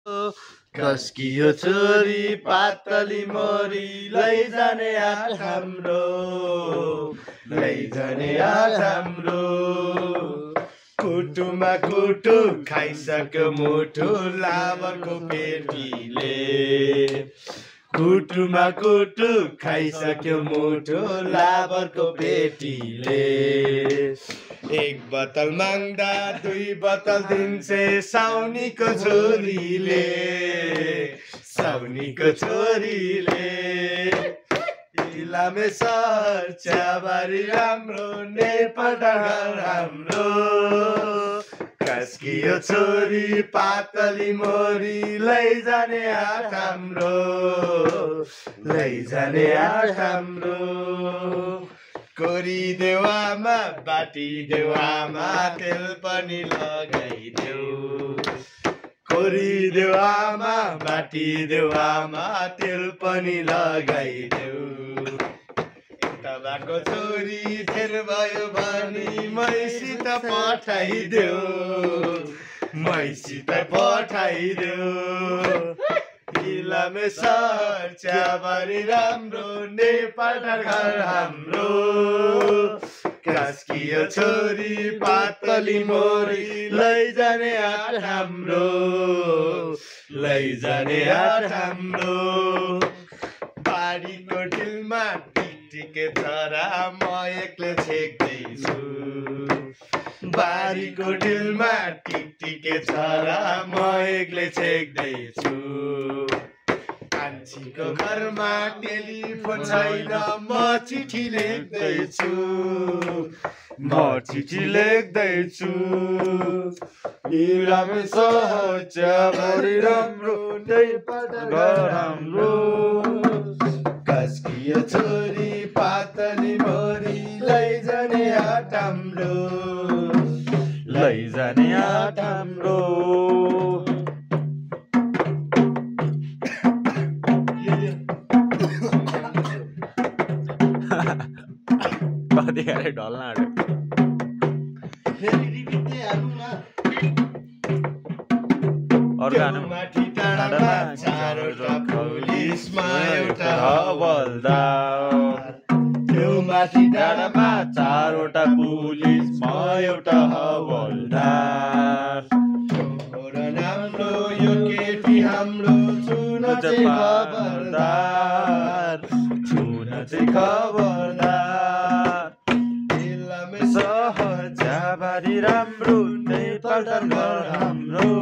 कसकी यो छोरी पातली मोरी लैजाने आँट हाम्रो लैजाने आँट हाम्रो कुटुमा कुटु खाइसक्यो मुठु लाबरको पेटीले कुटुमा कुटु खाइसक्यो मुठु लाबरको पेटीले एक बोतल माग्दा दुई बोतल दिन्छे साउनीको छोरीले साउनीको छोरीले इलामे सहर चियाबारी राम्रो नेपालटा घर हाम्रो कसकी यो छोरी पातली मोरी लैजाने आँट हाम्रो लैजाने आँट हाम्रो कोरी देवामा बाटी देवामा तेल पनि लगाइदेऊ कोरी देवामा बाटी देवामा तेल पनि लगाइदेऊ तबाको छोरी फेर भयो भने मैसित पठाइदेऊ मैसित पठाइदेऊ इलामे सहर चियाबारी राम्रो नेपालटा घर हाम्रो कसकी यो छोरी पातली मोरी लैजाने आँट हाम्रो लैजाने आँट हाम्रो बारीको डिलमा टिकटिके चरा म एक्लै छेक्दैछु बारीको डिलमा टिकटिके चरा म एक्लै छेक्दैछु कान्छीको घरमा टेलिफोन छैन म चिठी लेख्दैछु म चिठी लेख्दैछु इलामे सहर चियाबारी राम्रो नेपालटा घर हाम्रो कसकी यो छोरी पातली मोरी लैजाने आँट हाम्रो लैजाने आँट हाम्रो कति गाह्रो ढल्न आँट्यो अर्को गाना माथि डाँडामा चारवटा पुलिसमा एउटा हवलदार त्यो माथि डाँडामा चारवटा पुलिसमा एउटा हवलदार छोरा राम्रो यो केटी हाम्रो छुन चाहिँ खबरदार छुन चाहिँ खबरदार इलामे सहर चियाबारी राम्रो नेपालटा घर हाम्रो